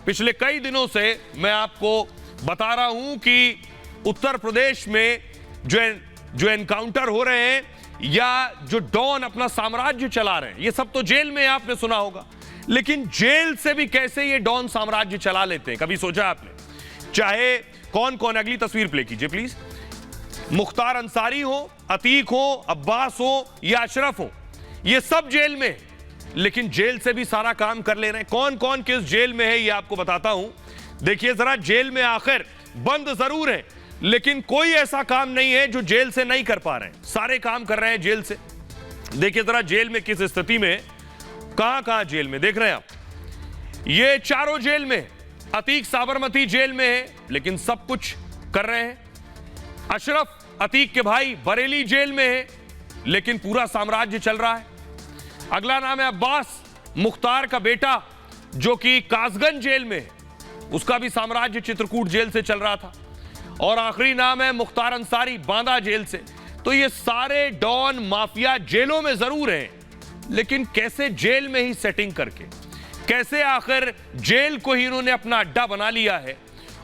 पिछले कई दिनों से मैं आपको बता रहा हूं कि उत्तर प्रदेश में जो एनकाउंटर हो रहे हैं या जो डॉन अपना साम्राज्य चला रहे हैं, ये सब तो जेल में आपने सुना होगा, लेकिन जेल से भी कैसे ये डॉन साम्राज्य चला लेते हैं, कभी सोचा आपने? चाहे कौन कौन, अगली तस्वीर प्ले कीजिए प्लीज। मुख्तार अंसारी हो, अतीक हो, अब्बास हो या अशरफ हो, ये सब जेल में, लेकिन जेल से भी सारा काम कर ले रहे हैं। कौन कौन किस जेल में है ये आपको बताता हूं। देखिए जरा, जेल में आखिर बंद जरूर है, लेकिन कोई ऐसा काम नहीं है जो जेल से नहीं कर पा रहे हैं, सारे काम कर रहे हैं जेल से। देखिए जरा जेल में किस स्थिति में, कहां जेल में देख रहे हैं आप। ये चारों जेल में, अतीक साबरमती जेल में है लेकिन सब कुछ कर रहे हैं। अशरफ अतीक के भाई बरेली जेल में है लेकिन पूरा साम्राज्य चल रहा है। अगला नाम है अब्बास, मुख्तार का बेटा, जो कि कासगंज जेल में है, उसका भी साम्राज्य चित्रकूट जेल से चल रहा था। और आखिरी नाम है मुख्तार अंसारी, बांदा जेल से। तो ये सारे डॉन माफिया जेलों में जरूर हैं, लेकिन कैसे जेल में ही सेटिंग करके, कैसे आखिर जेल को ही इन्होंने अपना अड्डा बना लिया है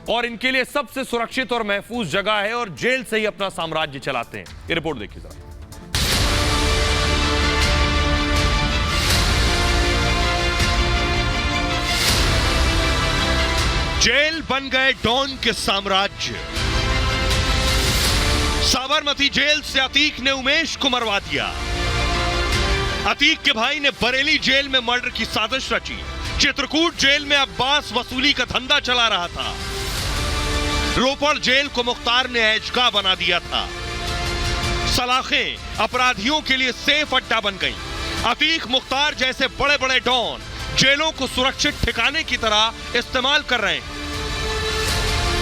और इनके लिए सबसे सुरक्षित और महफूज जगह है और जेल से ही अपना साम्राज्य चलाते हैं। ये रिपोर्ट देखिए जरा। जेल बन गए डॉन के साम्राज्य। साबरमती जेल से अतीक ने उमेश को मरवा दिया। अतीक के भाई ने बरेली जेल में मर्डर की साजिश रची। चित्रकूट जेल में अब्बास वसूली का धंधा चला रहा था। रोपड़ जेल को मुख्तार ने ऐशगाह बना दिया था। सलाखें अपराधियों के लिए सेफ अड्डा बन गई। अतीक, मुख्तार जैसे बड़े बड़े डॉन जेलों को सुरक्षित ठिकाने की तरह इस्तेमाल कर रहे हैं।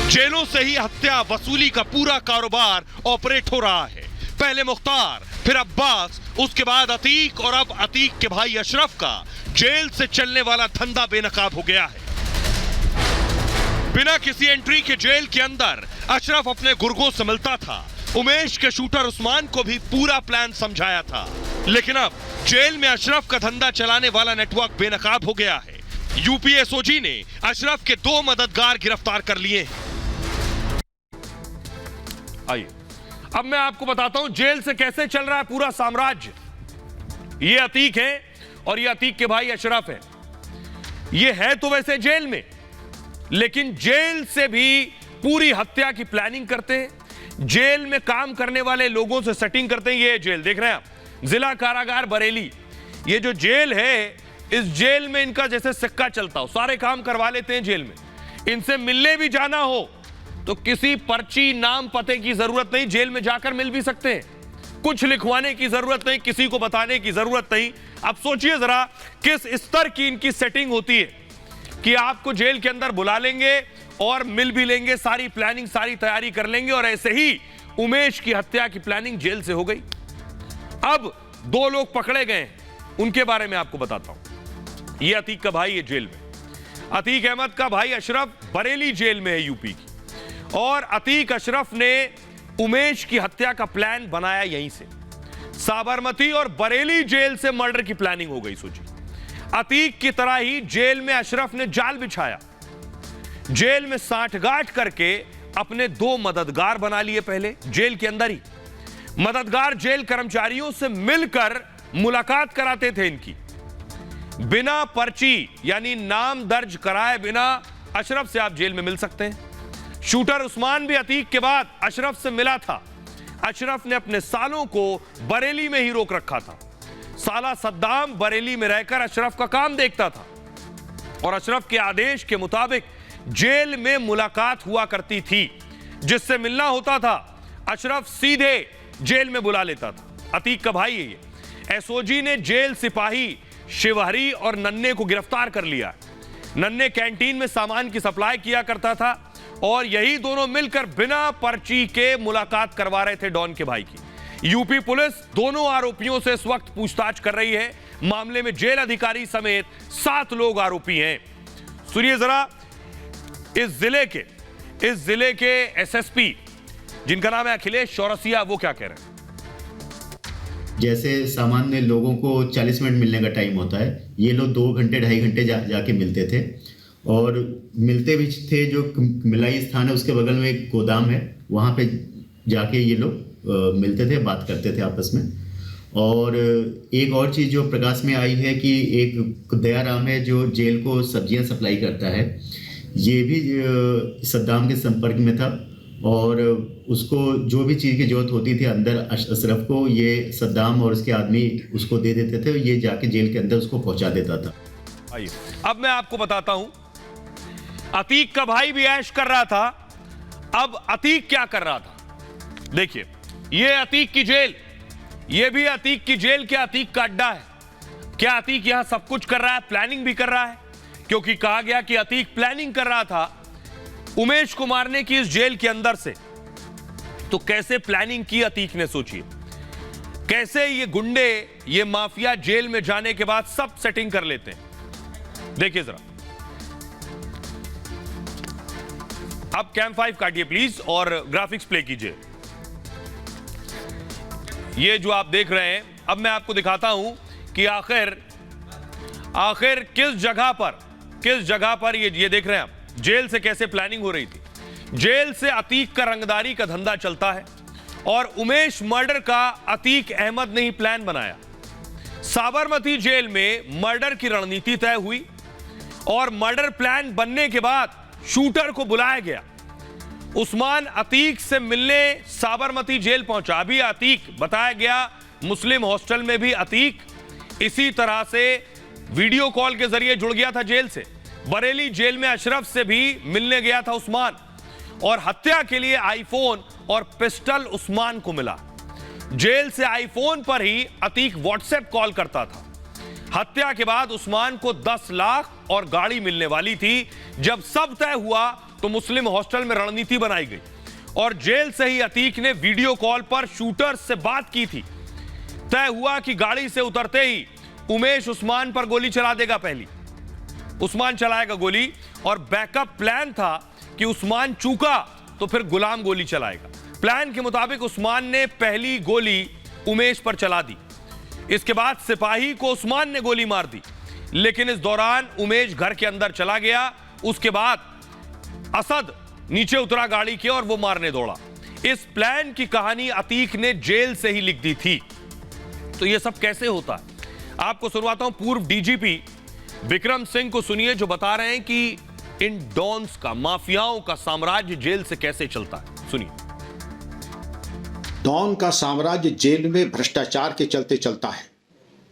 जेलों से ही हत्या वसूली का पूरा कारोबार ऑपरेट हो रहा है। पहले मुख्तार, फिर अब्बास, उसके बाद अतीक और अब अतीक के भाई अशरफ का जेल से चलने वाला धंधा बेनकाब हो गया है। बिना किसी एंट्री के जेल के अंदर अशरफ अपने गुर्गों से मिलता था। उमेश के शूटर उस्मान को भी पूरा प्लान समझाया था, लेकिन अब जेल में अशरफ का धंधा चलाने वाला नेटवर्क बेनकाब हो गया है। यूपी एसओजी ने अशरफ के 2 मददगार गिरफ्तार कर लिए हैं। आइए अब मैं आपको बताता हूं जेल से कैसे चल रहा है पूरा साम्राज्य। ये अतीक है और ये अतीक के भाई अशरफ है। ये है तो वैसे जेल में, लेकिन जेल से भी पूरी हत्या की प्लानिंग करते हैं। जेल में काम करने वाले लोगों से सेटिंग करते हैं। ये जेल देख रहे हैं आप, जिला कारागार बरेली। ये जो जेल है, इस जेल में इनका जैसे सिक्का चलता हो, सारे काम करवा लेते हैं जेल में। इनसे मिलने भी जाना हो तो किसी पर्ची, नाम, पते की जरूरत नहीं, जेल में जाकर मिल भी सकते हैं। कुछ लिखवाने की जरूरत नहीं, किसी को बताने की जरूरत नहीं। अब सोचिए जरा किस स्तर की इनकी सेटिंग होती है कि आपको जेल के अंदर बुला लेंगे और मिल भी लेंगे, सारी प्लानिंग, सारी तैयारी कर लेंगे। और ऐसे ही उमेश की हत्या की प्लानिंग जेल से हो गई। अब 2 लोग पकड़े गए, उनके बारे में आपको बताता हूं। ये अतीक का भाई है जेल में। अतीक अहमद का भाई अशरफ बरेली जेल में है यूपी की। और अतीक, अशरफ ने उमेश की हत्या का प्लान बनाया यहीं से। साबरमती और बरेली जेल से मर्डर की प्लानिंग हो गई। सोचिए, अतीक की तरह ही जेल में अशरफ ने जाल बिछाया। जेल में सांठगांठ करके अपने 2 मददगार बना लिए पहले जेल के अंदर ही। मददगार जेल कर्मचारियों से मिलकर मुलाकात कराते थे इनकी। बिना पर्ची यानी नाम दर्ज कराए बिना अशरफ से आप जेल में मिल सकते हैं। शूटर उस्मान भी अतीक के बाद अशरफ से मिला था। अशरफ ने अपने सालों को बरेली में ही रोक रखा था। साला सद्दाम बरेली में रहकर अशरफ का काम देखता था और अशरफ के आदेश के मुताबिक जेल में मुलाकात हुआ करती थी। जिससे मिलना होता था अशरफ सीधे जेल में बुला लेता था। अतीक का भाई है ये। एसओजी ने जेल सिपाही शिवहरी और नन्हे को गिरफ्तार कर लिया। नन्हे कैंटीन में सामान की सप्लाई किया करता था और यही दोनों मिलकर बिना पर्ची के मुलाकात करवा रहे थे डॉन के भाई की। यूपी पुलिस दोनों आरोपियों से इस वक्त पूछताछ कर रही है। मामले में जेल अधिकारी समेत 7 लोग आरोपी हैं। सुनिए जरा, इस जिले के एसएसपी जिनका नाम है अखिलेश चौरसिया, वो क्या कह रहे हैं। जैसे सामान्य लोगों को 40 मिनट मिलने का टाइम होता है, ये लोग 2 घंटे 2.5 घंटे जाके मिलते थे और मिलते भी थे। जो मिलाई स्थान है उसके बगल में एक गोदाम है, वहाँ पे जाके ये लोग मिलते थे, बात करते थे आपस में। और एक और चीज़ जो प्रकाश में आई है कि एक दयाराम है जो जेल को सब्जियां सप्लाई करता है, ये भी सद्दाम के संपर्क में था और उसको जो भी चीज़ की जरूरत होती थी अंदर अशरफ को, ये सद्दाम और उसके आदमी उसको दे देते थे, ये जाके जेल के अंदर उसको पहुंचा देता था। आइए अब मैं आपको बताता हूं, अतीक का भाई भी ऐश कर रहा था, अब अतीक क्या कर रहा था। देखिए ये अतीक की जेल, ये भी अतीक की जेल, क्या अतीक का अड्डा है? क्या अतीक यहां सब कुछ कर रहा है, प्लानिंग भी कर रहा है? क्योंकि कहा गया कि अतीक प्लानिंग कर रहा था उमेश को मारने की इस जेल के अंदर से। तो कैसे प्लानिंग की अतीक ने, सोचिए कैसे ये गुंडे, ये माफिया जेल में जाने के बाद सब सेटिंग कर लेते हैं। देखिए जरा, अब कैम 5 काटिए प्लीज और ग्राफिक्स प्ले कीजिए। ये जो आप देख रहे हैं, अब मैं आपको दिखाता हूं कि आखिर किस जगह पर ये देख रहे हैं आप, जेल से कैसे प्लानिंग हो रही थी। जेल से अतीक का रंगदारी का धंधा चलता है और उमेश मर्डर का अतीक अहमद ने ही प्लान बनाया। साबरमती जेल में मर्डर की रणनीति तय हुई और मर्डर प्लान बनने के बाद शूटर को बुलाया गया। उस्मान अतीक से मिलने साबरमती जेल पहुंचा। अभी अतीक बताया गया मुस्लिम हॉस्टल में भी अतीक इसी तरह से वीडियो कॉल के जरिए जुड़ गया था जेल से। बरेली जेल में अशरफ से भी मिलने गया था उस्मान और हत्या के लिए आईफोन और पिस्टल उस्मान को मिला। जेल से आईफोन पर ही अतीक व्हाट्सएप कॉल करता था। हत्या के बाद उस्मान को 10 लाख और गाड़ी मिलने वाली थी। जब सब तय हुआ तो मुस्लिम हॉस्टल में रणनीति बनाई गई और जेल से ही अतीक ने वीडियो कॉल पर शूटर से बात की थी। तय हुआ कि गाड़ी से उतरते ही उमेश उस्मान पर गोली चला देगा। पहली उस्मान चलाएगा गोली और बैकअप प्लान था कि उस्मान चूका तो फिर गुलाम गोली चलाएगा। प्लान के मुताबिक उस्मान ने पहली गोली उमेश पर चला दी। इसके बाद सिपाही को उस्मान ने गोली मार दी, लेकिन इस दौरान उमेश घर के अंदर चला गया। उसके बाद असद नीचे उतरा गाड़ी के और वो मारने दौड़ा। इस प्लान की कहानी अतीक ने जेल से ही लिख दी थी। तो ये सब कैसे होता है, आपको सुनवाता हूं। पूर्व डीजीपी विक्रम सिंह को सुनिए, जो बता रहे हैं कि इन डॉन्स का, माफियाओं का साम्राज्य जेल से कैसे चलता है। सुनिए। डॉन का साम्राज्य जेल में भ्रष्टाचार के चलते चलता है।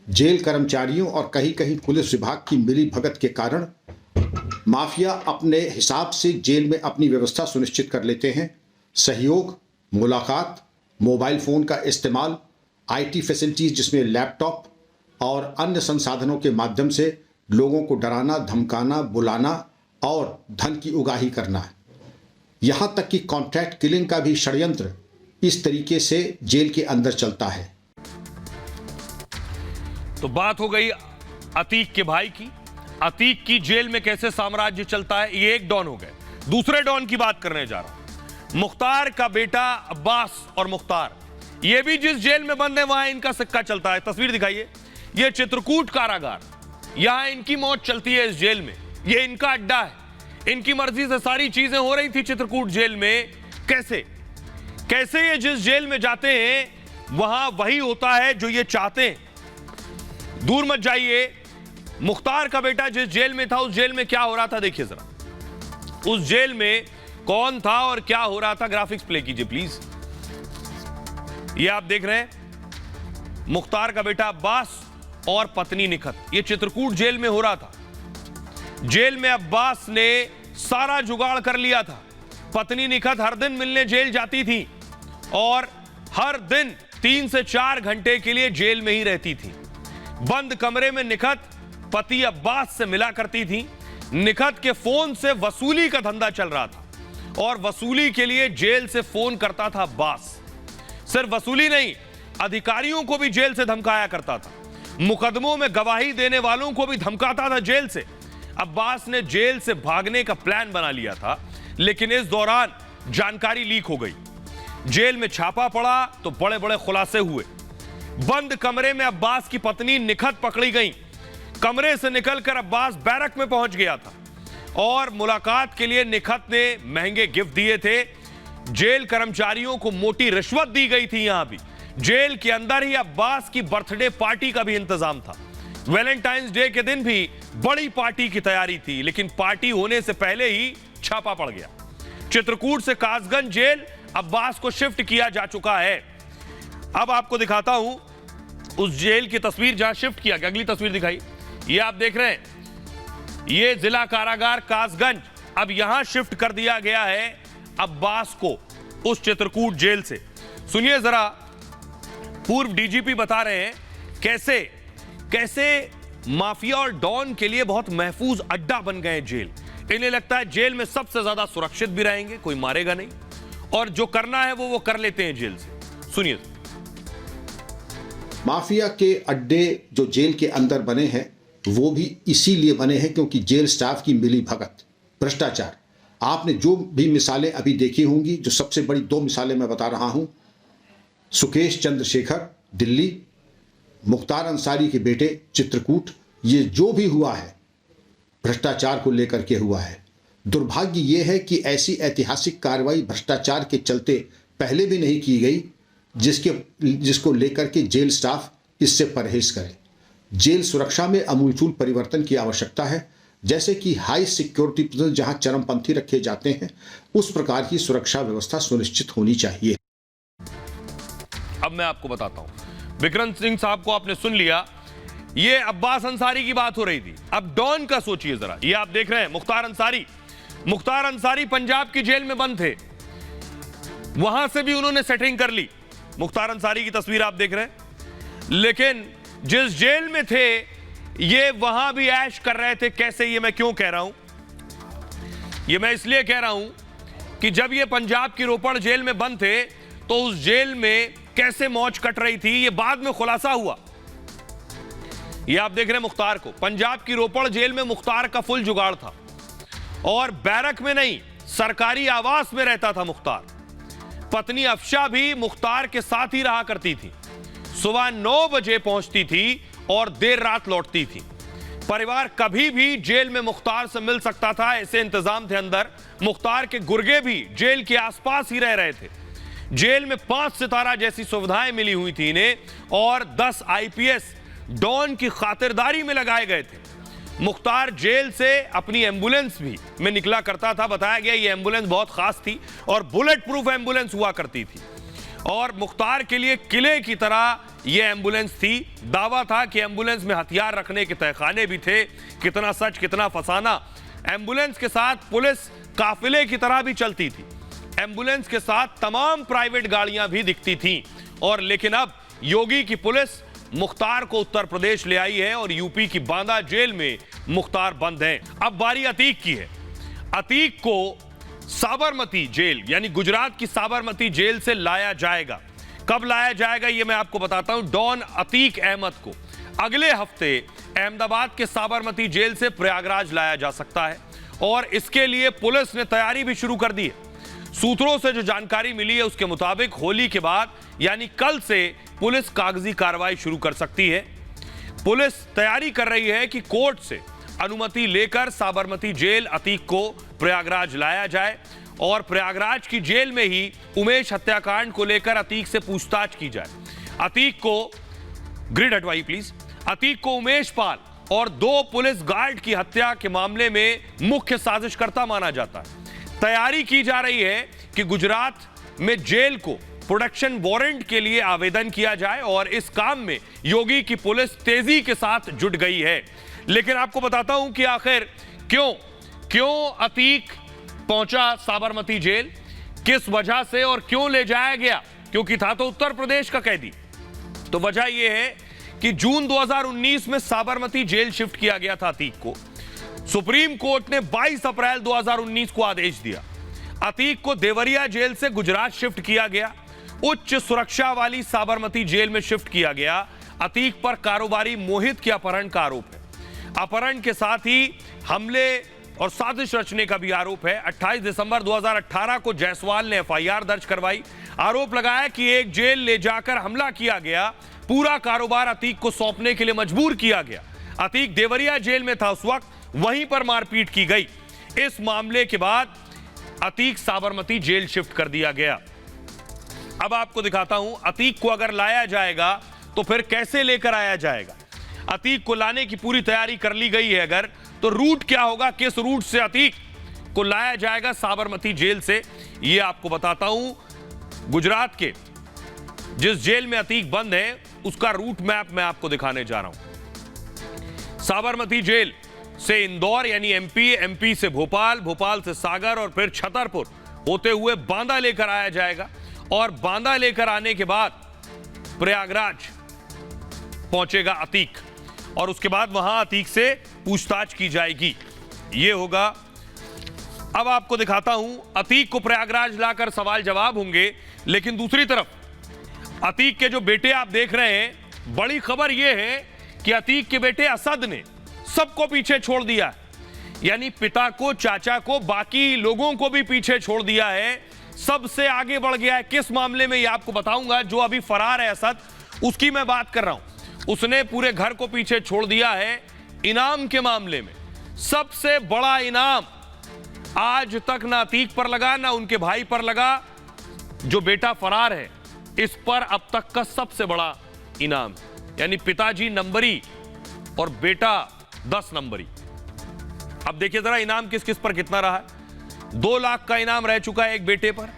जेल कर्मचारियों और कहीं कहीं पुलिस विभाग की मिली भगत के कारण माफिया अपने हिसाब से जेल में अपनी व्यवस्था सुनिश्चित कर लेते हैं। सहयोग, मुलाकात, मोबाइल फोन का इस्तेमाल, आईटी फैसिलिटीज जिसमें लैपटॉप और अन्य संसाधनों के माध्यम से लोगों को डराना, धमकाना, बुलाना और धन की उगाही करना। यहाँ तक कि कॉन्ट्रैक्ट किलिंग का भी षड्यंत्र इस तरीके से जेल के अंदर चलता है। तो बात हो गई अतीक के भाई की, अतीक की जेल में कैसे साम्राज्य चलता है। ये एक डॉन हो गए। दूसरे डॉन की बात करने जा रहा हूं, मुख्तार का बेटा अब्बास और मुख्तार, ये भी जिस जेल में बंद है वहां इनका सिक्का चलता है। तस्वीर दिखाइए, ये चित्रकूट कारागार, यहां इनकी मौत चलती है इस जेल में। ये इनका अड्डा है, इनकी मर्जी से सारी चीजें हो रही थी चित्रकूट जेल में। कैसे ये जिस जेल में जाते हैं वहां वही होता है जो ये चाहते हैं। दूर मत जाइए, मुख्तार का बेटा जिस जेल में था उस जेल में क्या हो रहा था देखिए जरा। उस जेल में कौन था और क्या हो रहा था, ग्राफिक्स प्ले कीजिए प्लीज। ये आप देख रहे हैं मुख्तार का बेटा अब्बास और पत्नी निखत, ये चित्रकूट जेल में हो रहा था। जेल में अब्बास ने सारा जुगाड़ कर लिया था। पत्नी निखत हर दिन मिलने जेल जाती थी और हर दिन 3 से 4 घंटे के लिए जेल में ही रहती थी। बंद कमरे में निखत पति अब्बास से मिला करती थी। निखत के फोन से वसूली का धंधा चल रहा था और वसूली के लिए जेल से फोन करता था अब्बास। सिर्फ वसूली नहीं, अधिकारियों को भी जेल से धमकाया करता था। मुकदमों में गवाही देने वालों को भी धमकाता था जेल से। अब्बास ने जेल से भागने का प्लान बना लिया था, लेकिन इस दौरान जानकारी लीक हो गई। जेल में छापा पड़ा तो बड़े बड़े खुलासे हुए। बंद कमरे में अब्बास की पत्नी निखत पकड़ी गई। कमरे से निकलकर अब्बास बैरक में पहुंच गया था और मुलाकात के लिए निखत ने महंगे गिफ्ट दिए थे। जेल कर्मचारियों को मोटी रिश्वत दी गई थी। यहां भी जेल के अंदर ही अब्बास की बर्थडे पार्टी का भी इंतजाम था। वैलेंटाइंस डे के दिन भी बड़ी पार्टी की तैयारी थी, लेकिन पार्टी होने से पहले ही छापा पड़ गया। चित्रकूट से कासगंज जेल अब्बास को शिफ्ट किया जा चुका है। अब आपको दिखाता हूं उस जेल की तस्वीर जहां शिफ्ट किया गया। अगली तस्वीर दिखाई, ये आप देख रहे हैं, ये जिला कारागार कासगंज अब यहां शिफ्ट कर दिया गया है अब्बास को उस चित्रकूट जेल से। सुनिए जरा, पूर्व डीजीपी बता रहे हैं कैसे कैसे माफिया और डॉन के लिए बहुत महफूज अड्डा बन गए जेल। इन्हें लगता है जेल में सबसे ज्यादा सुरक्षित भी रहेंगे, कोई मारेगा नहीं, और जो करना है वो कर लेते हैं जेल से। सुनिए। माफिया के अड्डे जो जेल के अंदर बने हैं वो भी इसीलिए बने हैं क्योंकि जेल स्टाफ की मिली भगत, भ्रष्टाचार। आपने जो भी मिसालें अभी देखी होंगी, जो सबसे बड़ी 2 मिसालें मैं बता रहा हूं, सुकेश चंद्रशेखर दिल्ली, मुख्तार अंसारी के बेटे चित्रकूट, ये जो भी हुआ है भ्रष्टाचार को लेकर के हुआ है। दुर्भाग्य ये है कि ऐसी ऐतिहासिक कार्रवाई भ्रष्टाचार के चलते पहले भी नहीं की गई, जिसको लेकर के जेल स्टाफ इससे परहेज करे। जेल सुरक्षा में अमूलचूल परिवर्तन की आवश्यकता है। जैसे कि हाई सिक्योरिटी प्रिजन जहां चरमपंथी रखे जाते हैं, उस प्रकार की सुरक्षा व्यवस्था सुनिश्चित होनी चाहिए। अब मैं आपको बताता हूं, विक्रम सिंह साहब को आपने सुन लिया, ये अब्बास अंसारी की बात हो रही थी। अब डॉन का सोचिए जरा, ये आप देख रहे हैं मुख्तार अंसारी पंजाब की जेल में बंद थे, वहां से भी उन्होंने सेटिंग कर ली। मुख्तार अंसारी की तस्वीर आप देख रहे हैं, लेकिन जिस जेल में थे ये वहां भी ऐश कर रहे थे। कैसे, ये मैं क्यों कह रहा हूं? ये मैं इसलिए कह रहा हूं कि जब ये पंजाब की रोपड़ जेल में बंद थे तो उस जेल में कैसे मौज कट रही थी, ये बाद में खुलासा हुआ। ये आप देख रहे हैं मुख्तार को, पंजाब की रोपड़ जेल में मुख्तार का फुल जुगाड़ था, और बैरक में नहीं, सरकारी आवास में रहता था मुख्तार। पत्नी अफशा भी मुख्तार के साथ ही रहा करती थी। सुबह 9 बजे पहुंचती थी और देर रात लौटती थी। परिवार कभी भी जेल में मुख्तार से मिल सकता था, ऐसे इंतजाम थे अंदर। मुख्तार के गुर्गे भी जेल के आसपास ही रह रहे थे। जेल में 5 सितारा जैसी सुविधाएं मिली हुई थी इन्हें, और 10 आईपीएस डॉन की खातिरदारी में लगाए गए थे। मुख्तार जेल से अपनी एम्बुलेंस भी में निकला करता था। बताया गया ये एम्बुलेंस बहुत खास थी और बुलेट प्रूफ एम्बुलेंस हुआ करती थी, और मुख्तार के लिए किले की तरह यह एम्बुलेंस थी। दावा था कि एम्बुलेंस में हथियार रखने के तहखाने भी थे। कितना सच कितना फसाना। एम्बुलेंस के साथ पुलिस काफिले की तरह भी चलती थी। एम्बुलेंस के साथ तमाम प्राइवेट गाड़ियां भी दिखती थीं। और लेकिन अब योगी की पुलिस मुख्तार को उत्तर प्रदेश ले आई है और यूपी की बांदा जेल में मुख्तार बंद है। अब बारी अतीक की है। अतीक को साबरमती जेल यानी गुजरात की साबरमती जेल से लाया जाएगा। कब लाया जाएगा ये मैं आपको बताता हूं। डॉन अतीक अहमद को अगले हफ्ते अहमदाबाद के साबरमती जेल से प्रयागराज लाया जा सकता है, और इसके लिए पुलिस ने तैयारी भी शुरू कर दी है। सूत्रों से जो जानकारी मिली है उसके मुताबिक होली के बाद यानी कल से पुलिस कागजी कार्रवाई शुरू कर सकती है। पुलिस तैयारी कर रही है कि कोर्ट से अनुमति लेकर साबरमती जेल अतीक को प्रयागराज लाया जाए, और प्रयागराज की जेल में ही उमेश हत्याकांड को लेकर अतीक से पूछताछ की जाए। अतीक को, ग्रिड हटवाइए प्लीज, अतीक को उमेश पाल और 2 पुलिस गार्ड की हत्या के मामले में मुख्य साजिशकर्ता माना जाता है। तैयारी की जा रही है कि गुजरात में जेल को प्रोडक्शन वारंट के लिए आवेदन किया जाए, और इस काम में योगी की पुलिस तेजी के साथ जुट गई है। लेकिन आपको बताता हूं कि आखिर क्यों अतीक पहुंचा साबरमती जेल, किस वजह से और क्यों ले जाया गया, क्योंकि था तो उत्तर प्रदेश का कैदी। तो वजह यह है कि जून 2019 में साबरमती जेल शिफ्ट किया गया था अतीक को। सुप्रीम कोर्ट ने 22 अप्रैल 2019 को आदेश दिया। अतीक को देवरिया जेल से गुजरात शिफ्ट किया गया। उच्च सुरक्षा वाली साबरमती जेल में शिफ्ट किया गया। अतीक पर कारोबारी मोहित के अपहरण का आरोप है। अपहरण के साथ ही हमले और साजिश रचने का भी आरोप है। 28 दिसंबर 2018 को जायसवाल ने एफआईआर दर्ज करवाई। आरोप लगाया कि एक जेल ले जाकर हमला किया गया। पूरा कारोबार अतीक को सौंपने के लिए मजबूर किया गया। अतीक देवरिया जेल में था उस वक्त, वहीं पर मारपीट की गई। इस मामले के बाद अतीक साबरमती जेल शिफ्ट कर दिया गया। अब आपको दिखाता हूं अतीक को अगर लाया जाएगा तो फिर कैसे लेकर आया जाएगा। अतीक को लाने की पूरी तैयारी कर ली गई है, अगर तो रूट क्या होगा, किस रूट से अतीक को लाया जाएगा साबरमती जेल से, यह आपको बताता हूं। गुजरात के जिस जेल में अतीक बंद है उसका रूट मैप मैं आपको दिखाने जा रहा हूं। साबरमती जेल से इंदौर यानी एमपी, एमपी से भोपाल, भोपाल से सागर और फिर छतरपुर होते हुए बांदा लेकर आया जाएगा और बांदा लेकर आने के बाद प्रयागराज पहुंचेगा अतीक और उसके बाद वहां अतीक से पूछताछ की जाएगी। यह होगा। अब आपको दिखाता हूं अतीक को प्रयागराज लाकर सवाल जवाब होंगे, लेकिन दूसरी तरफ अतीक के जो बेटे आप देख रहे हैं, बड़ी खबर यह है कि अतीक के बेटे असद ने सबको पीछे छोड़ दिया, यानी पिता को, चाचा को, बाकी लोगों को भी पीछे छोड़ दिया है, सबसे आगे बढ़ गया है। किस मामले में ये आपको बताऊंगा। जो अभी फरार है असद, उसकी मैं बात कर रहा हूं। उसने पूरे घर को पीछे छोड़ दिया है इनाम के मामले में। सबसे बड़ा इनाम आज तक ना अतीक पर लगा ना उनके भाई पर लगा। जो बेटा फरार है इस पर अब तक का सबसे बड़ा इनाम, यानी पिताजी नंबरी और बेटा 10 नंबरी। अब देखिए जरा इनाम किस किस पर कितना रहा है। 2 लाख का इनाम रह चुका है एक बेटे पर,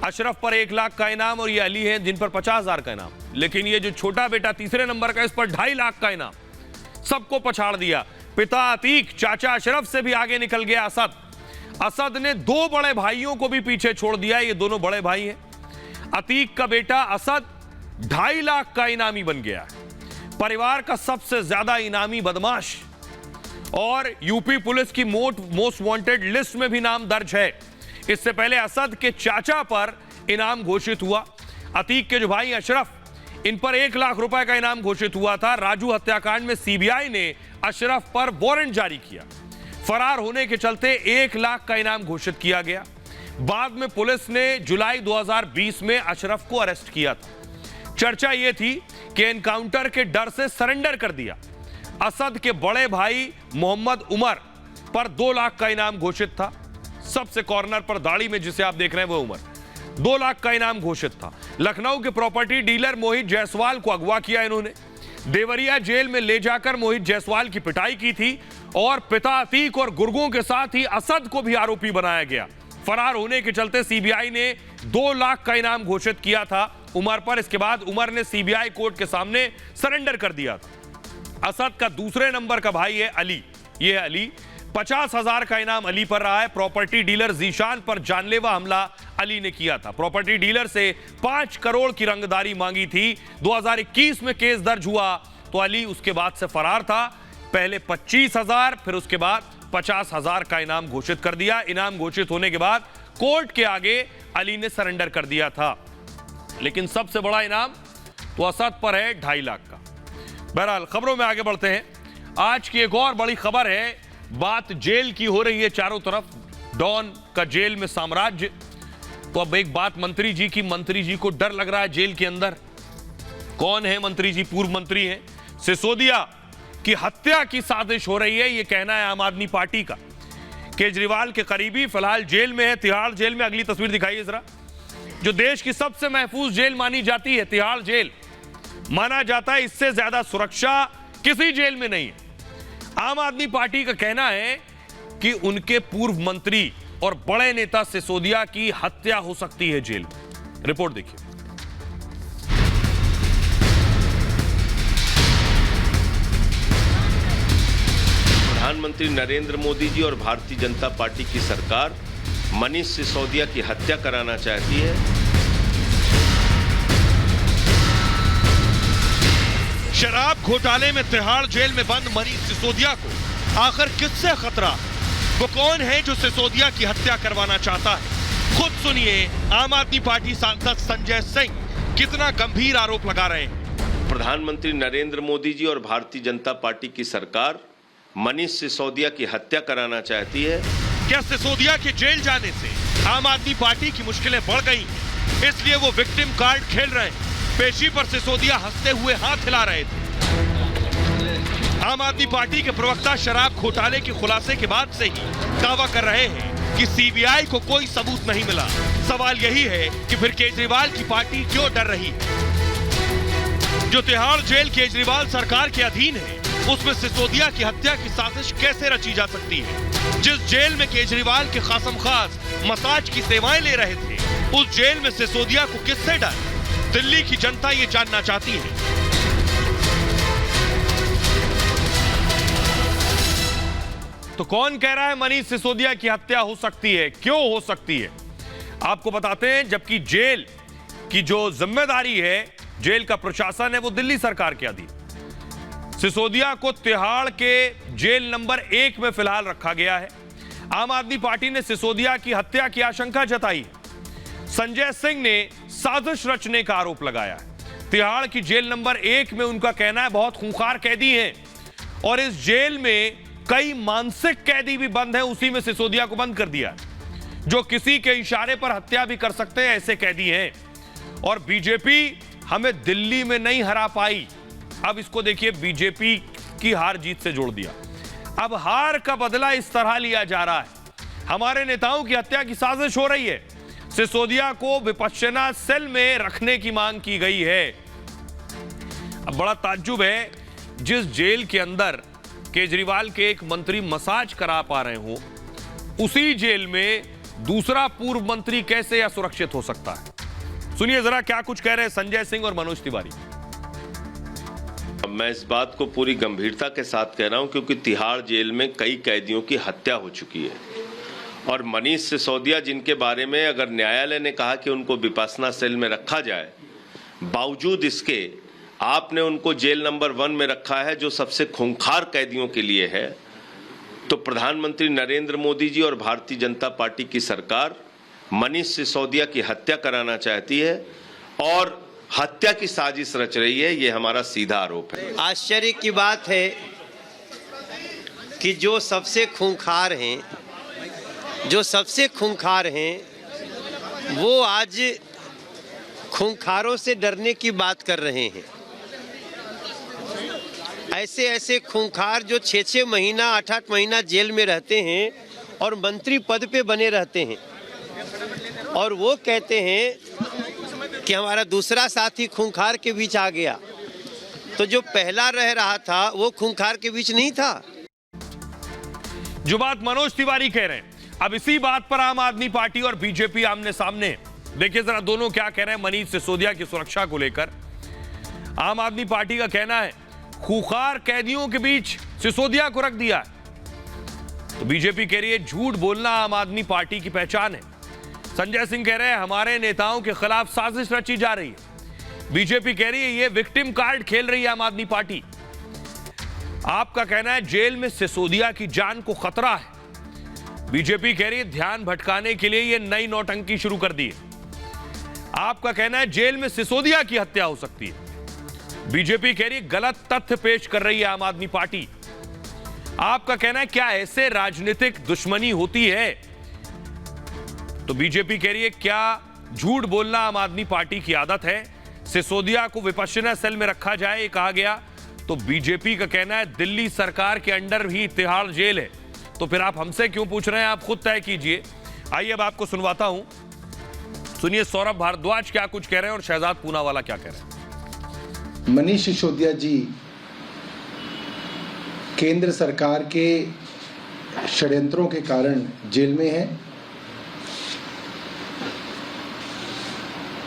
अशरफ पर 1 लाख का इनाम और ये अली है जिन पर 50,000 का इनाम। लेकिन ये जो छोटा बेटा तीसरे नंबर का, इस पर 2.5 लाख का इनाम। सबको पछाड़ दिया। पिता अतीक, चाचा अशरफ से भी आगे निकल गया असद। असद ने 2 बड़े भाइयों को भी पीछे छोड़ दिया। ये दोनों बड़े भाई हैं। अतीक का बेटा असद 2.5 लाख का इनामी बन गया है। परिवार का सबसे ज्यादा इनामी बदमाश और यूपी पुलिस की मोस्ट वांटेड लिस्ट में भी नाम दर्ज है। इससे पहले असद के चाचा पर इनाम घोषित हुआ। अतीक के जो भाई अशरफ, इन पर 1 लाख रुपए का इनाम घोषित हुआ था। राजू हत्याकांड में सीबीआई ने अशरफ पर वारंट जारी किया। फरार होने के चलते 1 लाख का इनाम घोषित किया गया। बाद में पुलिस ने जुलाई 2020 में अशरफ को अरेस्ट किया था। चर्चा यह थी कि एनकाउंटर के डर से सरेंडर कर दिया। असद के बड़े भाई मोहम्मद उमर पर 2 लाख का इनाम घोषित था। सबसे कॉर्नर पर दाढ़ी में जिसे आप देख रहे हैं वो उमर, 2 लाख का इनाम घोषित था। लखनऊ के प्रॉपर्टी डीलर मोहित जायसवाल को अगवा किया इन्होंने। देवरिया जेल में ले जाकर मोहित जायसवाल की पिटाई की थी और पिता अतीक और गुर्गों के साथ ही असद को भी आरोपी बनाया गया। फरार होने के चलते सीबीआई ने 2 लाख का इनाम घोषित किया था उमर पर। इसके बाद उमर ने सीबीआई कोर्ट के सामने सरेंडर कर दिया था। असद का दूसरे नंबर का भाई है अली। यह अली, 50,000 का इनाम अली पर रहा है। प्रॉपर्टी डीलर जीशान पर जानलेवा हमला अली ने किया था। प्रॉपर्टी डीलर से 5 करोड़ की रंगदारी मांगी थी। 2021 में केस दर्ज हुआ तो अली उसके बाद से फरार था। पहले 25,000, फिर उसके बाद 50,000 का इनाम घोषित कर दिया। इनाम घोषित होने के बाद कोर्ट के आगे अली ने सरेंडर कर दिया था। लेकिन सबसे बड़ा इनाम तो असद पर है 2.5 लाख का। बहरहाल खबरों में आगे बढ़ते हैं। आज की एक और बड़ी खबर है। बात जेल की हो रही है चारों तरफ, डॉन का जेल में साम्राज्य। तो अब एक बात मंत्री जी की, मंत्री जी को डर लग रहा है जेल के अंदर। कौन है मंत्री जी? पूर्व मंत्री हैं। सिसोदिया की हत्या की साजिश हो रही है, यह कहना है आम आदमी पार्टी का। केजरीवाल के करीबी फिलहाल जेल में है, तिहाड़ जेल में। अगली तस्वीर दिखाइए जरा। जो देश की सबसे महफूज जेल मानी जाती है, तिहाड़ जेल, माना जाता है इससे ज्यादा सुरक्षा किसी जेल में नहीं है। आम आदमी पार्टी का कहना है कि उनके पूर्व मंत्री और बड़े नेता सिसोदिया की हत्या हो सकती है जेल में। रिपोर्ट देखिए। प्रधानमंत्री नरेंद्र मोदी जी और भारतीय जनता पार्टी की सरकार मनीष सिसोदिया की हत्या कराना चाहती है। शराब घोटाले में तिहाड़ जेल में बंद मनीष सिसोदिया को आखिर किससे खतरा? वो कौन है जो सिसोदिया की हत्या करवाना चाहता है? खुद सुनिए आम आदमी पार्टी सांसद संजय सिंह कितना गंभीर आरोप लगा रहे हैं। प्रधानमंत्री नरेंद्र मोदी जी और भारतीय जनता पार्टी की सरकार मनीष सिसोदिया की हत्या कराना चाहती है। क्या सिसोदिया के जेल जाने से आम आदमी पार्टी की मुश्किलें बढ़ गई हैं? इसलिए वो विक्टिम कार्ड खेल रहे हैं। पेशी पर सिसोदिया हंसते हुए हाथ हिला रहे थे। आम आदमी पार्टी के प्रवक्ता शराब घोटाले के खुलासे के बाद से ही दावा कर रहे हैं कि सीबीआई को कोई सबूत नहीं मिला। सवाल यही है कि फिर केजरीवाल की पार्टी क्यों डर रही है? जो तिहाड़ जेल केजरीवाल सरकार के अधीन है, उसमें सिसोदिया की हत्या की साजिश कैसे रची जा सकती है? जिस जेल में केजरीवाल के खासम खास मसाज की सेवाएं ले रहे थे, उस जेल में सिसोदिया को किससे डर? दिल्ली की जनता ये जानना चाहती है। तो कौन कह रहा है मनीष सिसोदिया की हत्या हो सकती है, क्यों हो सकती है? आपको बताते हैं, जबकि जेल की जो जिम्मेदारी है, जेल का प्रशासन है, वो दिल्ली सरकार के अधीन। सिसोदिया को तिहाड़ के जेल नंबर 1 में फिलहाल रखा गया है। आम आदमी पार्टी ने सिसोदिया की हत्या की आशंका जताई है। संजय सिंह ने साजिश रचने का आरोप लगाया है। तिहाड़ की जेल नंबर 1 में उनका कहना है बहुत खूंखार कैदी हैं और इस जेल में कई मानसिक कैदी भी बंद हैं। उसी में सिसोदिया को बंद कर दिया, जो किसी के इशारे पर हत्या भी कर सकते हैं, ऐसे कैदी हैं। और बीजेपी हमें दिल्ली में नहीं हरा पाई। अब इसको देखिए, बीजेपी की हार जीत से जोड़ दिया। अब हार का बदला इस तरह लिया जा रहा है। हमारे नेताओं की हत्या की साजिश हो रही है। सिसोदिया को विपश्यना सेल में रखने की मांग की गई है। अब बड़ा ताज्जुब है, जिस जेल के अंदर केजरीवाल के एक मंत्री मसाज करा पा रहे हो, उसी जेल में दूसरा पूर्व मंत्री कैसे असुरक्षित हो सकता है? सुनिए जरा क्या कुछ कह रहे हैं संजय सिंह और मनोज तिवारी। मैं इस बात को पूरी गंभीरता के साथ कह रहा हूं क्योंकि तिहाड़ जेल में कई कैदियों की हत्या हो चुकी है और मनीष सिसोदिया, जिनके बारे में अगर न्यायालय ने कहा कि उनको विपश्यना सेल में रखा जाए, बावजूद इसके आपने उनको जेल नंबर 1 में रखा है, जो सबसे खूंखार कैदियों के लिए है। तो प्रधानमंत्री नरेंद्र मोदी जी और भारतीय जनता पार्टी की सरकार मनीष सिसोदिया की हत्या कराना चाहती है और हत्या की साजिश रच रही है। ये हमारा सीधा आरोप है। आश्चर्य की बात है कि जो सबसे खूंखार हैं, वो आज खूंखारों से डरने की बात कर रहे हैं। ऐसे खूंखार जो 6-6 महीना 8-8 महीना जेल में रहते हैं और मंत्री पद पे बने रहते हैं, और वो कहते हैं कि हमारा दूसरा साथी खूंखार के बीच आ गया। तो जो पहला रह रहा था वो खूंखार के बीच नहीं था। जो बात मनोज तिवारी कह रहे हैं, अब इसी बात पर आम आदमी पार्टी और बीजेपी आमने सामने। देखिए जरा दोनों क्या कह रहे हैं मनीष सिसोदिया की सुरक्षा को लेकर। आम आदमी पार्टी का कहना है खूंखार कैदियों के बीच सिसोदिया को रख दिया, तो बीजेपी कह रही है झूठ बोलना आम आदमी पार्टी की पहचान है। संजय सिंह कह रहे हैं हमारे नेताओं के खिलाफ साजिश रची जा रही है। बीजेपी कह रही है ये विक्टिम कार्ड खेल रही है आम आदमी पार्टी। आपका कहना है जेल में सिसोदिया की जान को खतरा है। बीजेपी कह रही है ध्यान भटकाने के लिए ये नई नौटंकी शुरू कर दी है। आपका कहना है जेल में सिसोदिया की हत्या हो सकती है। बीजेपी कह रही है गलत तथ्य पेश कर रही है आम आदमी पार्टी। आपका कहना है क्या ऐसे राजनीतिक दुश्मनी होती है? तो बीजेपी कह रही है क्या झूठ बोलना आम आदमी पार्टी की आदत है? सिसोदिया को विपश्यना सेल में रखा जाए ये कहा गया, तो बीजेपी का कहना है दिल्ली सरकार के अंडर ही तिहाड़ जेल है, तो फिर आप हमसे क्यों पूछ रहे हैं? आप खुद तय कीजिए। आइए अब आपको सुनवाता हूं, सुनिए सौरभ भारद्वाज क्या कुछ कह रहे हैं और शहजाद पूनावाला क्या कह रहे हैं। मनीष सिसोदिया जी केंद्र सरकार के षड्यंत्रों के कारण जेल में हैं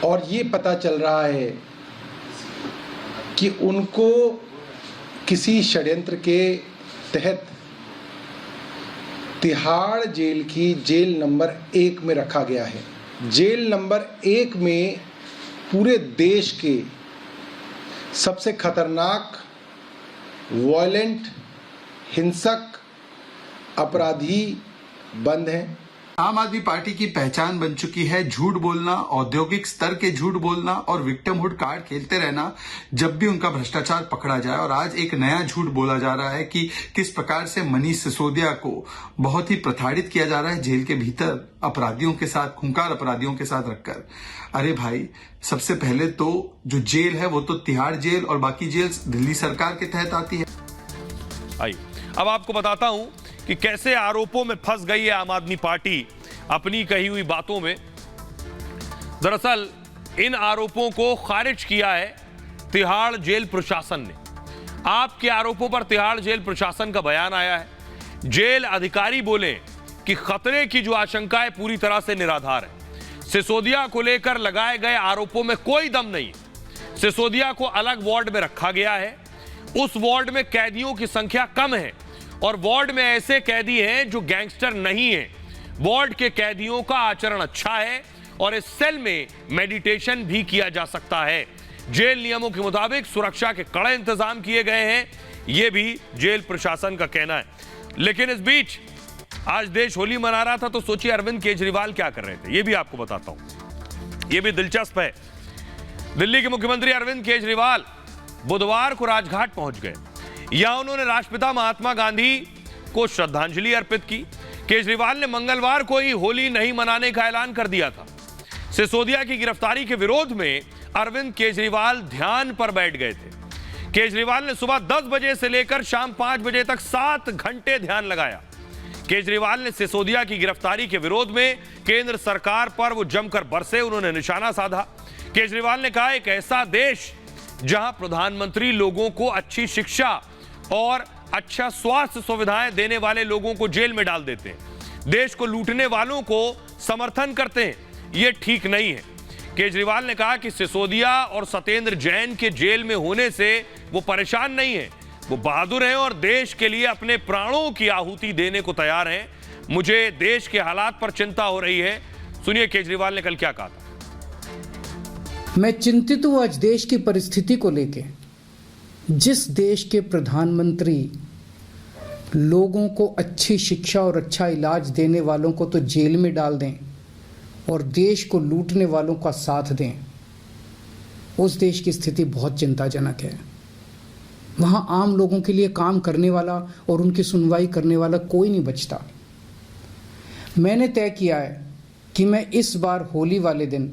और ये पता चल रहा है कि उनको किसी षड्यंत्र के तहत तिहाड़ जेल की जेल नंबर 1 में रखा गया है। जेल नंबर 1 में पूरे देश के सबसे खतरनाक, वॉयलेंट, हिंसक अपराधी बंद हैं। आम आदमी पार्टी की पहचान बन चुकी है झूठ बोलना, औद्योगिक स्तर के झूठ बोलना और विक्टिमहुड कार्ड खेलते रहना जब भी उनका भ्रष्टाचार पकड़ा जाए। और आज एक नया झूठ बोला जा रहा है कि किस प्रकार से मनीष सिसोदिया को बहुत ही प्रताड़ित किया जा रहा है जेल के भीतर अपराधियों के साथ, खूंखार अपराधियों के साथ रखकर। अरे भाई, सबसे पहले तो जो जेल है वो तो तिहाड़ जेल और बाकी जेल दिल्ली सरकार के तहत आती है। आइए अब आपको बताता हूं कि कैसे आरोपों में फंस गई है आम आदमी पार्टी अपनी कही हुई बातों में। दरअसल इन आरोपों को खारिज किया है तिहाड़ जेल प्रशासन ने। आपके आरोपों पर तिहाड़ जेल प्रशासन का बयान आया है। जेल अधिकारी बोले कि खतरे की जो आशंका है पूरी तरह से निराधार है। सिसोदिया को लेकर लगाए गए आरोपों में कोई दम नहीं। सिसोदिया को अलग वार्ड में रखा गया है। उस वार्ड में कैदियों की संख्या कम है और वार्ड में ऐसे कैदी हैं जो गैंगस्टर नहीं है। वार्ड के कैदियों का आचरण अच्छा है और इस सेल में मेडिटेशन भी किया जा सकता है। जेल नियमों के मुताबिक सुरक्षा के कड़े इंतजाम किए गए हैं, यह भी जेल प्रशासन का कहना है। लेकिन इस बीच आज देश होली मना रहा था, तो सोचिए अरविंद केजरीवाल क्या कर रहे थे, यह भी आपको बताता हूं। यह भी दिलचस्प है। दिल्ली के मुख्यमंत्री अरविंद केजरीवाल बुधवार को राजघाट पहुंच गए। यहां उन्होंने राष्ट्रपिता महात्मा गांधी को श्रद्धांजलि अर्पित की। केजरीवाल ने मंगलवार को ही होली नहीं मनाने का ऐलान कर दिया था। सिसोदिया की गिरफ्तारी के विरोध में अरविंद केजरीवाल ध्यान पर बैठ गए थे। केजरीवाल ने सुबह 10 बजे से लेकर शाम 5 बजे तक 7 घंटे ध्यान लगाया। केजरीवाल ने सिसोदिया की गिरफ्तारी के विरोध में केंद्र सरकार पर वो जमकर बरसे, उन्होंने निशाना साधा। केजरीवाल ने कहा, एक ऐसा देश जहां प्रधानमंत्री लोगों को अच्छी शिक्षा और अच्छा स्वास्थ्य सुविधाएं देने वाले लोगों को जेल में डाल देते हैं, देश को लूटने वालों को समर्थन करते हैं, यह ठीक नहीं है। केजरीवाल ने कहा कि सिसोदिया और सत्येंद्र जैन के जेल में होने से वो परेशान नहीं है, वो बहादुर हैं और देश के लिए अपने प्राणों की आहुति देने को तैयार हैं। मुझे देश के हालात पर चिंता हो रही है। सुनिए केजरीवाल ने कल क्या कहा था। मैं चिंतित हूं आज देश की परिस्थिति को लेके। जिस देश के प्रधानमंत्री लोगों को अच्छी शिक्षा और अच्छा इलाज देने वालों को तो जेल में डाल दें और देश को लूटने वालों का साथ दें, उस देश की स्थिति बहुत चिंताजनक है। वहाँ आम लोगों के लिए काम करने वाला और उनकी सुनवाई करने वाला कोई नहीं बचता। मैंने तय किया है कि मैं इस बार होली वाले दिन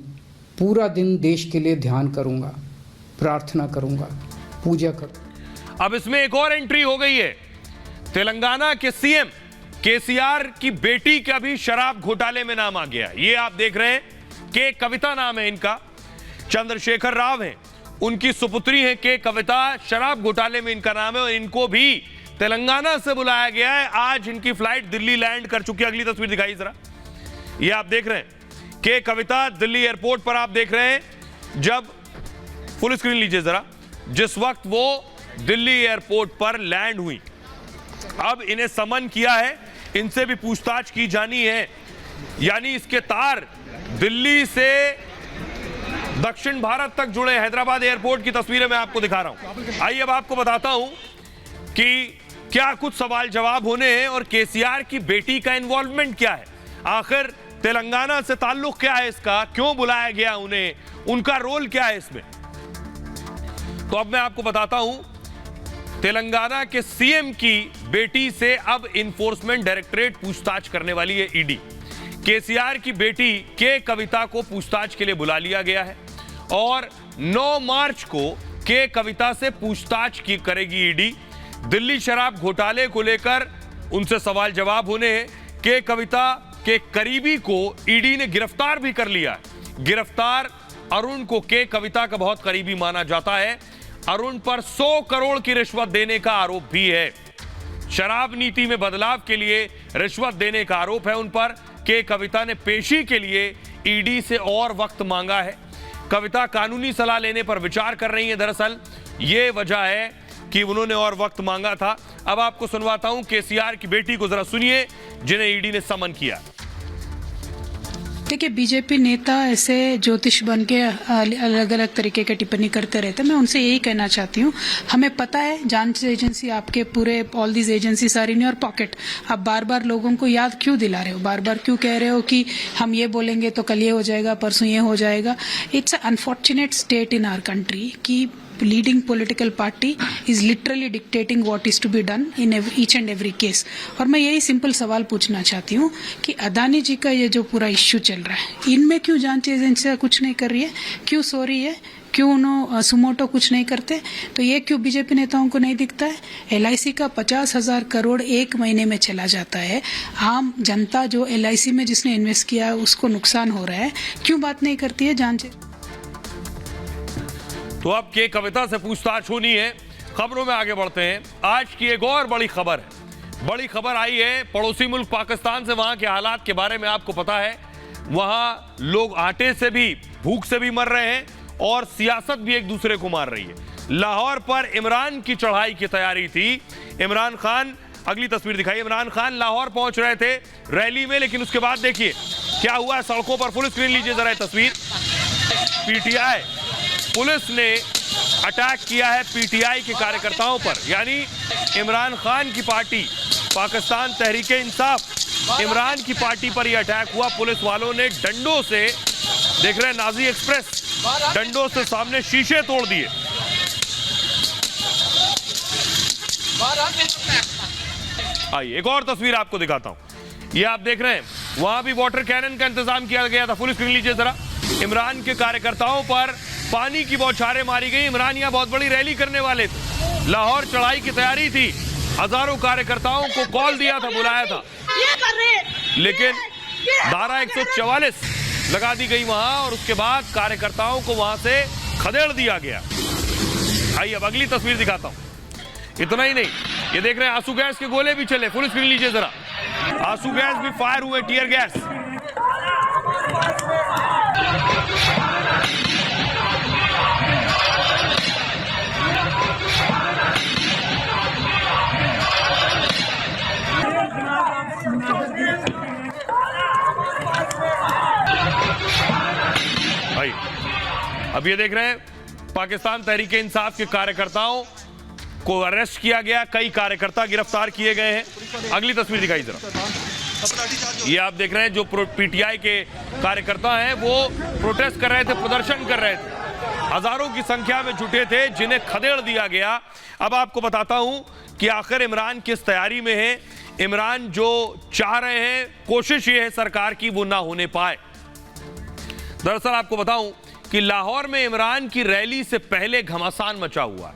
पूरा दिन देश के लिए ध्यान करूंगा, प्रार्थना करूंगा, पूजा करूंगा। अब इसमें एक और एंट्री हो गई है। तेलंगाना के सीएम केसीआर की बेटी का भी शराब घोटाले में नाम आ गया। ये आप देख रहे हैं, के कविता नाम है इनका, चंद्रशेखर राव हैं, उनकी सुपुत्री है के कविता। शराब घोटाले में इनका नाम है और इनको भी तेलंगाना से बुलाया गया है। आज इनकी फ्लाइट दिल्ली लैंड कर चुकी है। अगली तस्वीर दिखाई जरा, ये आप देख रहे हैं के कविता दिल्ली एयरपोर्ट पर। आप देख रहे हैं जब फुल स्क्रीन लीजिए जरा, जिस वक्त वो दिल्ली एयरपोर्ट पर लैंड हुई। अब इन्हें समन किया है, इनसे भी पूछताछ की जानी है। यानी इसके तार दिल्ली से दक्षिण भारत तक जुड़े। हैदराबाद एयरपोर्ट की तस्वीरें मैं आपको दिखा रहा हूं। आइए अब आपको बताता हूं कि क्या कुछ सवाल जवाब होने हैं और केसीआर की बेटी का इन्वॉल्वमेंट क्या है, आखिर तेलंगाना से ताल्लुक क्या है इसका, क्यों बुलाया गया उन्हें, उनका रोल क्या है इसमें। तो अब मैं आपको बताता हूं, तेलंगाना के सीएम की बेटी से अब इन्फोर्समेंट डायरेक्टरेट पूछताछ करने वाली है, ईडी। केसीआर की बेटी के कविता को पूछताछ के लिए बुला लिया गया है और 9 मार्च को के कविता से पूछताछ की करेगी ईडी। दिल्ली शराब घोटाले को लेकर उनसे सवाल जवाब होने हैं। के कविता के करीबी को ईडी ने गिरफ्तार भी कर लिया। गिरफ्तार अरुण को के कविता का बहुत करीबी माना जाता है। अरुण पर 100 करोड़ की रिश्वत देने का आरोप भी है। शराब नीति में बदलाव के लिए रिश्वत देने का आरोप है उन पर। के कविता ने पेशी के लिए ईडी से और वक्त मांगा है। कविता कानूनी सलाह लेने पर विचार कर रही है। दरअसल ये वजह है कि उन्होंने और वक्त मांगा था। अब आपको सुनवाता हूं केसीआर की बेटी को, जरा सुनिए, जिन्हें ईडी ने समन किया। देखिए, बीजेपी नेता ऐसे ज्योतिष बन के अलग अलग तरीके के टिप्पणी करते रहते हैं। मैं उनसे यही कहना चाहती हूँ, हमें पता है जांच एजेंसी आपके पूरे all these agencies are in your pocket. आप बार बार लोगों को याद क्यों दिला रहे हो, बार बार क्यों कह रहे हो कि हम ये बोलेंगे तो कल ये हो जाएगा, परसों ये हो जाएगा। It's a unfortunate state in our country कि leading political party is literally dictating what is to be done in each and every case। और मैं यही सिंपल सवाल पूछना चाहती हूँ कि अदानी जी का ये जो पूरा इश्यू चल रहा है, इनमें क्यों जांच एजेंसी कुछ नहीं कर रही है, क्यों सो रही है, क्यों उन्होंने सुमोटो कुछ नहीं करते? तो ये क्यों बीजेपी नेताओं को नहीं दिखता है? LIC का 50,000 करोड़ एक महीने में चला जाता है। आम जनता जो LIC में जिसने इन्वेस्ट किया उसको नुकसान हो रहा है, क्यों बात नहीं करती है? जांच। तो अब के कविता से पूछताछ होनी है। खबरों में आगे बढ़ते हैं। आज की एक और बड़ी खबर है। बड़ी खबर आई है पड़ोसी मुल्क पाकिस्तान से। वहां के हालात के बारे में आपको पता है, वहां लोग आटे से भी, भूख से भी मर रहे हैं और सियासत भी एक दूसरे को मार रही है। लाहौर पर इमरान की चढ़ाई की तैयारी थी। इमरान खान, अगली तस्वीर दिखाई, इमरान खान लाहौर पहुंच रहे थे रैली में, लेकिन उसके बाद देखिए क्या हुआ सड़कों पर। फुल स्क्रीन लीजिए जरा तस्वीर। PTI पुलिस ने अटैक किया है PTI के कार्यकर्ताओं पर, यानी इमरान खान की पार्टी पाकिस्तान तहरीक-ए-इंसाफ, इमरान की पार्टी पर यह अटैक हुआ। पुलिस वालों ने डंडों से, देख रहे हैं नाजी एक्सप्रेस, डंडों से सामने शीशे तोड़ दिए। आइए एक और तस्वीर आपको दिखाता हूं। ये आप देख रहे हैं, वहां भी वाटर कैनन का इंतजाम किया गया था। फुल स्क्रीन लीजिए जरा। इमरान के कार्यकर्ताओं पर पानी की बौछारें मारी गई। इमरान यहां बहुत बड़ी रैली करने वाले थे, लाहौर चढ़ाई की तैयारी थी। हजारों कार्यकर्ताओं को कॉल दिया था, बुलाया था, लेकिन धारा 144 लगा दी गई वहां और उसके बाद कार्यकर्ताओं को वहां से खदेड़ दिया गया। आइए अब अगली तस्वीर दिखाता हूं। इतना ही नहीं, ये देख रहे हैं आंसू गैस के गोले भी चले। फुल स्क्रीन लीजिए जरा। आंसू गैस भी फायर हुए, टीयर गैस। भाई अब ये देख रहे हैं पाकिस्तान तहरीक-ए-इंसाफ के कार्यकर्ताओं को अरेस्ट किया गया, कई कार्यकर्ता गिरफ्तार किए गए हैं। अगली तस्वीर दिखाई जरा। ये आप देख रहे हैं जो PTI के कार्यकर्ता हैं वो प्रोटेस्ट कर रहे थे, प्रदर्शन कर रहे थे, हजारों की संख्या में जुटे थे, जिन्हें खदेड़ दिया गया। अब आपको बताता हूं कि आखिर इमरान किस तैयारी में है। इमरान जो चाह रहे हैं, कोशिश ये है सरकार की वो ना होने पाए। दरअसल आपको बताऊं कि लाहौर में इमरान की रैली से पहले घमासान मचा हुआ।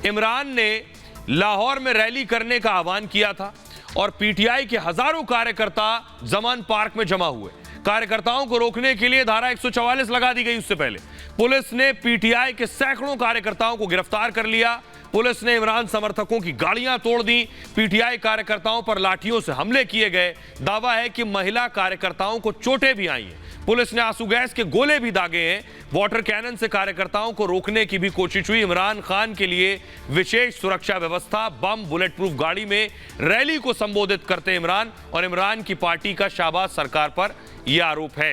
इमरान ने लाहौर में रैली करने का आह्वान किया था और PTI के हजारों कार्यकर्ता जमान पार्क में जमा हुए। कार्यकर्ताओं को रोकने के लिए धारा 144 लगा दी गई। उससे पहले पुलिस ने PTI के सैकड़ों कार्यकर्ताओं को गिरफ्तार कर लिया। पुलिस ने इमरान समर्थकों की गाड़ियां तोड़ दी। PTI कार्यकर्ताओं पर लाठियों से हमले किए गए। दावा है कि महिला कार्यकर्ताओं को चोटें भी आई हैं। पुलिस ने आंसू गैस के गोले भी दागे हैं। वाटर कैनन से कार्यकर्ताओं को रोकने की भी कोशिश हुई। इमरान खान के लिए विशेष सुरक्षा व्यवस्था, बम, बुलेट प्रूफ गाड़ी में रैली को संबोधित करते इमरान और इमरान की पार्टी का शाहबाज सरकार पर यह आरोप है।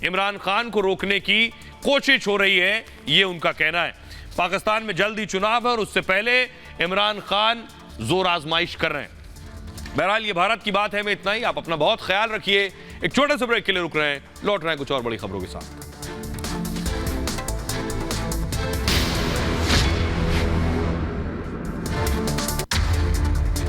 इमरान खान को रोकने की कोशिश हो रही है, ये उनका कहना है। पाकिस्तान में जल्द ही चुनाव है और उससे पहले इमरान खान जोर आजमाइश कर रहे हैं। बहरहाल ये भारत की बात है में इतना ही। आप अपना बहुत ख्याल रखिए। एक छोटे से ब्रेक के लिए रुक रहे हैं, लौट रहे हैं कुछ और बड़ी खबरों के साथ।